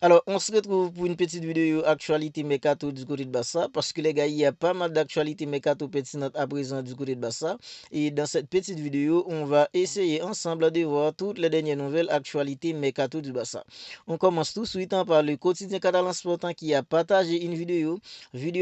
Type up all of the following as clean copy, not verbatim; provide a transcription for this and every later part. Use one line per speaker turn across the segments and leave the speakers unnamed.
Alors, on se retrouve pour une petite vidéo actualité Mercato du côté de Barça parce que les gars, il y a pas mal d'actualités Mercato pertinentes à présent du côté de Barça. Et dans cette petite vidéo, on va essayer ensemble de voir toutes les dernières nouvelles actualités Mercato du Barça. On commence tout de suite par le quotidien catalan sportant qui a partagé une vidéo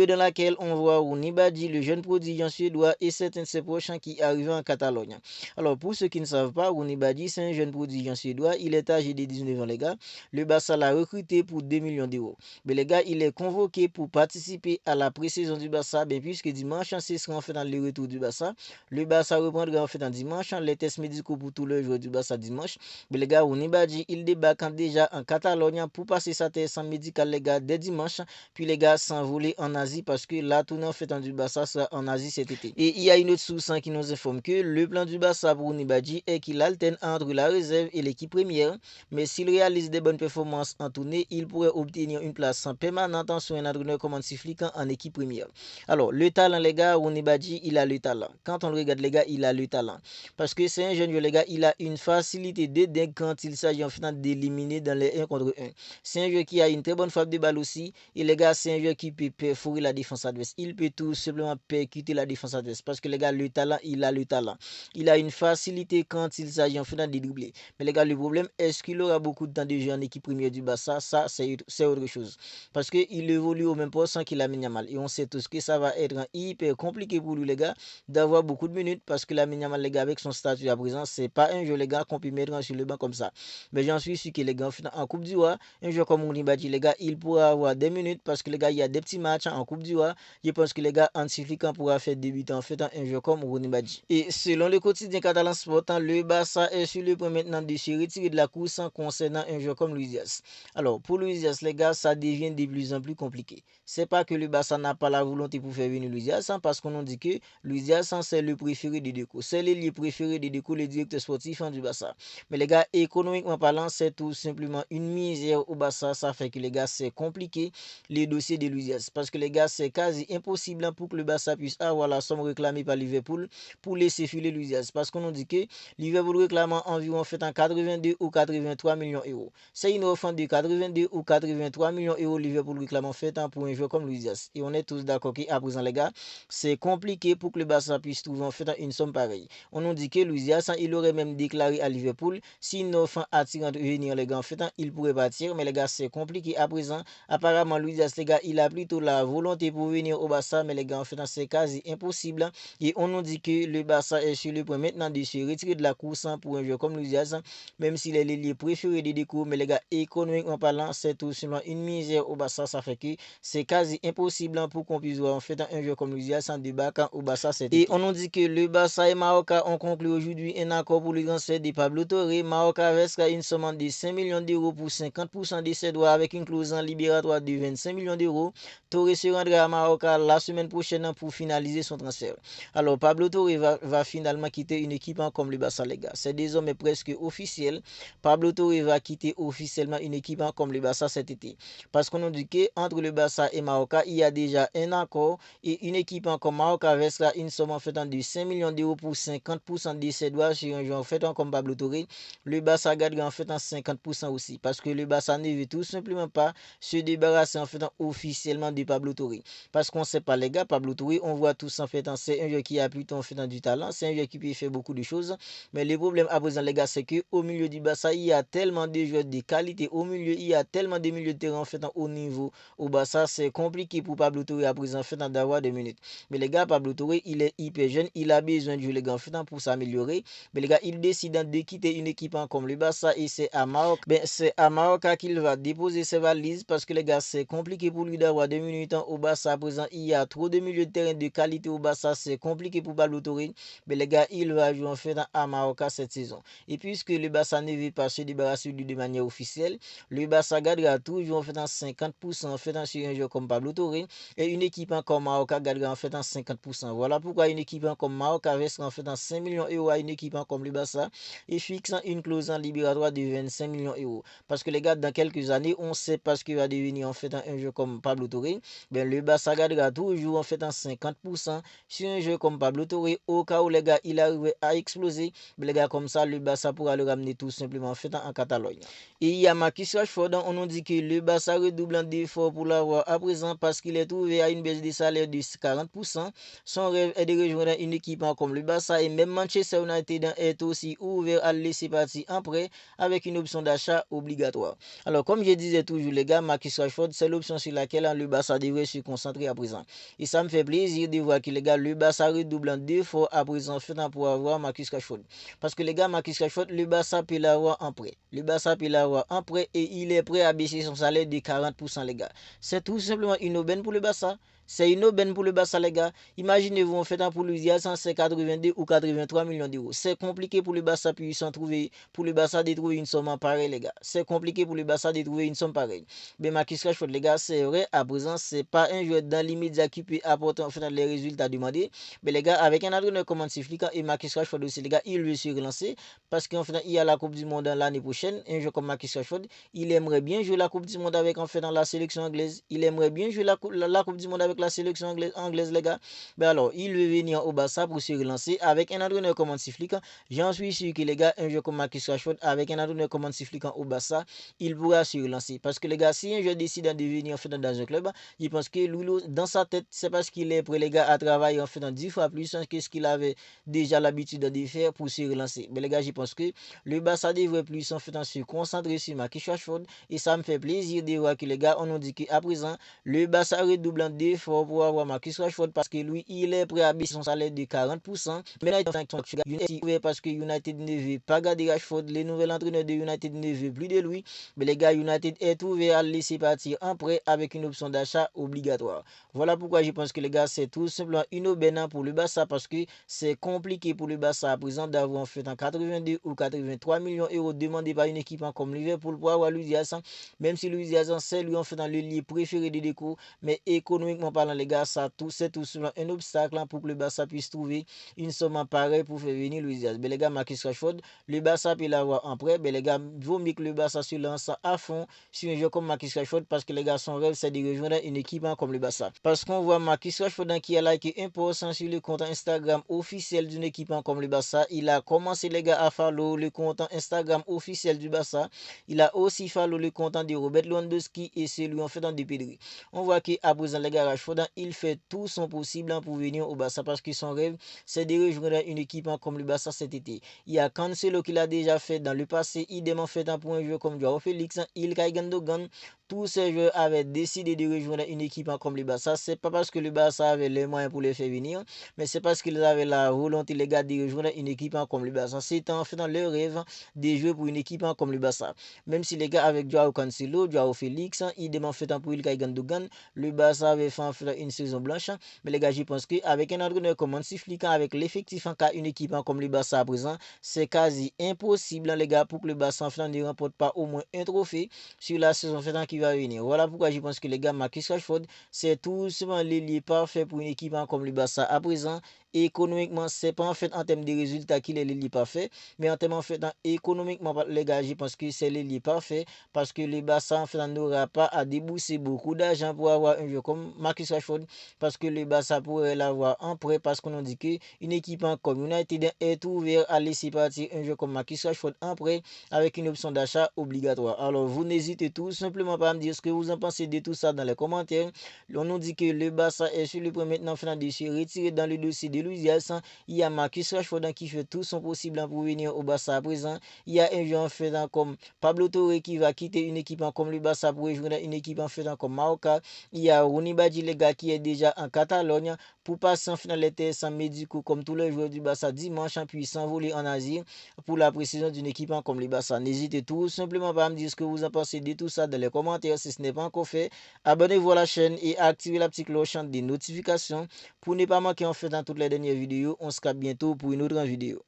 dans laquelle on voit Rooney Badji, le jeune prodige suédois et certains de ses prochains qui arrivent en Catalogne. Alors, pour ceux qui ne savent pas, Rooney Badji, c'est un jeune prodige suédois. Il est âgé de 19 ans, les gars. Le Barça l'a recruté pour 2 millions d'euros. Mais les gars, il est convoqué pour participer à la pré-saison du Barça, puisque dimanche, ce sera en fait dans le retour du Barça. Le Barça reprendra en fait en dimanche les tests médicaux pour tous les joueurs du Barça dimanche. Mais les gars, Rooney Badji, il débarque déjà en Catalogne pour passer sa test médicale, les gars, dès dimanche. Puis les gars, s'envoler en Asie parce que la tournée en fait du Barça sera en Asie cet été. Et il y a une autre source qui nous informe que le plan du Barça pour Rooney Badji est qu'il alterne entre la réserve et l'équipe première. Mais s'il réalise des bonnes performances en tournée, il pourrait obtenir une place permanente sur un entraîneur comme Hansi Flick en équipe première. Alors, le talent, les gars, Rooney Badji, il a le talent. Quand on le regarde, les gars, il a le talent. Parce que c'est un jeune, les gars, il a une facilité de dingue quand il s'agit en fait d'éliminer dans les 1 contre 1. C'est un jeu qui a une très bonne frappe de balle aussi. Et les gars, c'est un jeu qui peut perforer la défense adverse. Il peut tout simplement percuter la défense adverse. Parce que les gars, le talent, il a le talent. Il a une facilité quand il s'agit en fait de dribbler. Mais les gars, le problème, est-ce qu'il aura beaucoup de temps de jeu en équipe première du Barça? Ça, c'est autre chose. Parce qu'il évolue au même poste sans qu'il a mis mal. Et on sait tous que ça va être hyper compliqué pour lui, les gars, d'avoir beaucoup de minutes. Parce que la mal, les gars, avec son statut à présent, c'est pas un jeu, les gars, qu'on peut mettre sur le banc comme ça. Mais j'en suis sûr que les gars, en Coupe du Roi, un joueur comme Rooney Badji, les gars, il pourra avoir des minutes. Parce que les gars, il y a des petits matchs en Coupe du Roi. Je pense que les gars, Hansi Flick pourra faire débuter en fait un jeu comme Rooney Badji. Et selon le quotidien catalan sportant, le Barça est sur le point maintenant de se retirer de la course concernant un joueur comme Luis Diaz. Alors, pour Luis Diaz, les gars, ça devient de plus en plus compliqué. C'est pas que le Barça n'a pas la volonté pour faire venir Luis Diaz, parce qu'on nous dit que Luis Diaz, c'est le préféré de Deco. C'est l'ailier préféré de Deco, le directeur sportif du Barça. Mais les gars, économiquement parlant, c'est tout simplement une misère au Barça. Ça fait que les gars, c'est compliqué les dossiers de Luis Diaz. Parce que les gars, c'est quasi impossible pour que le Barça puisse avoir la somme réclamée par Liverpool pour laisser filer Luis Diaz. Parce qu'on nous dit que Liverpool réclame environ fait en 82 ou 83 millions d'euros. C'est une offre de 82 ou 83 millions d'euros Liverpool réclame en fait pour un joueur comme Luis Diaz. Et on est tous d'accord qu'à présent, les gars, c'est compliqué pour que le Barça puisse trouver en fait une somme pareille. On nous dit que Luis Diaz, il aurait même déclaré à Liverpool, si une offre attirante venir, les gars, en fait, il pourrait partir. Mais les gars, c'est compliqué à présent. Apparemment, Luis Diaz, les gars, il a plutôt la volonté pour venir au Barça. Mais les gars, en fait, c'est quasi impossible. Et on nous dit que le Barça est sur le point maintenant de se retirer de la course pour un joueur comme Luis Diaz, même s'il est l'ailier préféré des Deco. Mais les gars, économiquement parlant, c'est tout simplement une misère au Barça. Ça fait que c'est quasi impossible pour qu'on puisse voir en fait un joueur comme Luis Diaz en débarquant au Barça cet été. Et on nous dit que le Barça et Maroca ont conclu aujourd'hui un accord pour le transfert de Pablo Torre. Maroca versera une somme de 5 millions d'euros pour 50% de ses droits avec une clause libératoire de 25 millions d'euros. Torre se rendra à Maroca la semaine prochaine pour finaliser son transfert. Alors, Pablo Torre va finalement quitter une équipe comme le Barça, les gars. C'est désormais presque officiel. Pablo Torre va quitter officiellement une équipe comme le Barça cet été. Parce qu'on nous dit qu'entre le Barça et Maroca, il y a déjà un accord et une équipe comme Maroca versera une somme en fait de 5 millions d'euros pour 50% de ses droits sur un joueur en fait comme Pablo Torre. Le Barça gardera en fait en 50% aussi. Parce que le Barça ne veut tout simplement pas se débarrasser en fait officiellement de Pablo Torre. Parce qu'on ne sait pas, les gars, Pablo Torre, on voit tous en fait, c'est un joueur qui a plutôt en fait du talent, c'est un joueur qui peut faire beaucoup de choses. Mais le problème à présent, les gars, c'est qu'au milieu du Barça, il y a tellement de joueurs de qualité. Au milieu, il y a tellement de milieux de terrain en fait haut niveau. Au Barça, c'est compliqué pour Pablo Torre à présent en fait d'avoir des minutes. Mais les gars, Pablo Torre, il est hyper jeune, il a besoin de jouer les gars en fait pour s'améliorer. Mais les gars, il décide de quitter une équipe comme le Barça et c'est à Maroc. C'est à Maroc qu'il va déposer ses valises parce que les gars, c'est compliqué pour lui d'avoir des minutes au Barça à présent. Il y a trop de milieux de terrain de qualité au Barça, c'est compliqué pour Pablo Torre. Mais les gars, il va jouer en fait à Maroc cette saison. Et puisque le Barça ne veut pas se débarrasser de lui de manière officielle, le Barça gardera toujours en fait 50% en fait sur un joueur comme Pablo Torre et une équipe comme Maroc gardera en fait 50%. Voilà pourquoi une équipe comme Maroc versera en fait 5 millions d'euros à une équipe comme le Barça et fixant une clause libératoire de 25 millions d'euros. Parce que les gars, dans quelques années, on sait pas ce qui va devenir en fait un jeu comme Pablo Torre. Le Barça gardera toujours en fait 50% sur un jeu comme Pablo Torre au cas où les gars il arrive à exploser. Mais les gars, comme ça, le Barça pourra le ramener tout simplement en fait en Catalogne. Et il y a Marcus Rashford, on nous dit que le Barça redouble d'efforts pour l'avoir à présent parce qu'il est trouvé à une baisse de salaire de 40%. Son rêve est de rejoindre une équipe comme le Barça et même Manchester United est aussi ouvert à le laisser partir en prêt avec une option d'achat obligatoire. Alors comme je disais toujours les gars, Marcus Rashford c'est l'option sur laquelle le Barça devrait se concentrer à présent. Et ça me fait plaisir de voir que les gars, le Barça redouble d'efforts à présent pour avoir Marcus Rashford. Parce que les gars, Marcus Rashford, le Barça peut l'avoir en prêt. Le Barça peut l'avoir en prêt et il est prêt à baisser son salaire de 40% les gars. C'est tout simplement une aubaine pour le Barça. C'est une aubaine pour le Barça les gars. Imaginez-vous en fait pour l'Usia 182 ou 83 millions d'euros. C'est compliqué pour le Barça puis s'en trouver pour le Barça de trouver une somme pareille les gars. C'est compliqué pour le Barça de trouver une somme pareille. Mais Marcus Rashford les gars, c'est vrai à présent c'est pas un joueur dans l'immédiat qui peut apporter en fait les résultats demandés. Mais les gars, avec un entraîneur comme Antiflica et Marcus Rashford aussi les gars, il veut se relancer parce qu'en fait il y a la Coupe du Monde l'année prochaine. Un joueur comme Marcus Rashford, il aimerait bien jouer la Coupe du Monde avec en fait dans la sélection anglaise. Il aimerait bien jouer la Coupe du Monde avec la sélection anglaise les gars. Mais alors, il veut venir au Barça pour se relancer avec un entraîneur comme Antiflica. J'en suis sûr que les gars, un joueur comme Marcus Rashford avec un entraîneur comme Antiflica au Barça, il pourra se relancer. Parce que les gars, si un joueur décide de venir en fait dans un club, il pense que Loulo, dans sa tête, c'est parce qu'il est prêt les gars à travailler en fait 10 fois plus que ce qu'il avait déjà l'habitude de faire pour se relancer. Mais les gars, je pense que le Barça devrait plus en fait se concentrer sur Marcus Rashford et ça me fait plaisir de voir que les gars, on nous dit qu'à présent, le Barça redouble d'efforts pour avoir Marcus Rashford parce que lui, il est prêt à baisser son salaire de 40%. Mais là, United parce que United ne veut pas garder Rashford, les nouveaux entraîneurs de United ne veulent plus de lui. Mais les gars, United est ouvert à le laisser partir en prêt avec une option d'achat obligatoire. Voilà pourquoi je pense que les gars, c'est tout simplement une aubaine pour le Barça parce que c'est compliqué pour le Barça à présent d'avoir en fait en 82 ou 83 millions d'euros demandés par une équipe comme Liverpool pour avoir Luis Diaz. Même si Luis Diaz c'est lui en fait dans le lit préféré de Deco, mais économiquement parlant les gars, ça c'est tout simplement un obstacle pour que le Barça puisse trouver une somme pareille pour faire venir Luis Diaz. Mais les gars, Marcus Rashford, le Barça peut l'avoir en prêt, mais les gars, vaut mieux que le Barça se lance à fond sur un joueur comme Marcus Rashford parce que les gars, son rêve c'est de rejoindre une équipe comme le Barça. Parce qu'on voit Marcus Rashford qui a liké 1% sur le compte Instagram officiel d'une équipe comme le Barça. Il a commencé les gars à follow le compte Instagram officiel du Barça. Il a aussi follow le compte de Robert Lewandowski et celui en fait de Pedri. On voit qu'à présent les gars, Rashford il fait tout son possible pour venir au Barça parce que son rêve c'est de rejoindre une équipe comme le Barça cet été. Il y a Cancelo qu'il a déjà fait dans le passé, idem en fait pour un joueur comme Joao Félix, Ilkay Gundogan. Tous ces joueurs avaient décidé de rejoindre une équipe comme le Barça. C'est pas parce que le Barça avait les moyens pour les faire venir, mais c'est parce qu'ils avaient la volonté les gars de rejoindre une équipe comme le Barça. C'était en fait dans leur rêve de jouer pour une équipe comme le Barça. Même si les gars avec Joao Cancelo, Joao Félix, idem en fait pour Ilkay Gundogan, le Barça avait fait en fait une saison blanche. Mais les gars, je pense qu'avec un entraîneur comme Antiflica, avec l'effectif en cas une équipe comme le Barça à présent, c'est quasi impossible les gars pour que le Barça en fait ne remporte pas au moins un trophée sur la saison fait qui va venir. Voilà pourquoi je pense que les gars, Marcus Rashford, c'est tout simplement l'ailier parfait pour une équipe comme le Barça à présent. Économiquement, c'est pas en fait en termes de résultats qu'il est l'ailier parfait, mais en termes en fait économiquement les gars, je pense que c'est l'ailier parfait parce que le Barça en fait n'aura pas à débourser beaucoup d'argent pour avoir un joueur comme Marcus Rashford parce que le Barça pourrait l'avoir en prêt parce qu'on dit qu'une équipe comme United est ouverte à laisser partir un joueur comme Marcus Rashford en prêt avec une option d'achat obligatoire. Alors vous n'hésitez tout simplement pas à me dire ce que vous en pensez de tout ça dans les commentaires. On nous dit que le Barça est sur le point maintenant de se retirer dans le dossier de Luis Diaz. Il y a Marcus Rashford qui fait tout son possible pour venir au Barça à présent. Il y a un joueur en fait comme Pablo Torre qui va quitter une équipe comme le Barça pour rejoindre une équipe en fait comme Mallorca. Il y a Rooney Badji les gars qui est déjà en Catalogne pour passer en finale les tests médicaux comme tous les joueurs du Barça dimanche puis s'envoler en Asie pour la précision d'une équipe comme le Barça. N'hésitez tout simplement pas à me dire ce que vous en pensez de tout ça dans les commentaires si ce n'est pas encore fait. Abonnez-vous à la chaîne et activez la petite cloche des notifications pour ne pas manquer en fait dans toutes les dernières vidéos. On se capte bientôt pour une autre vidéo.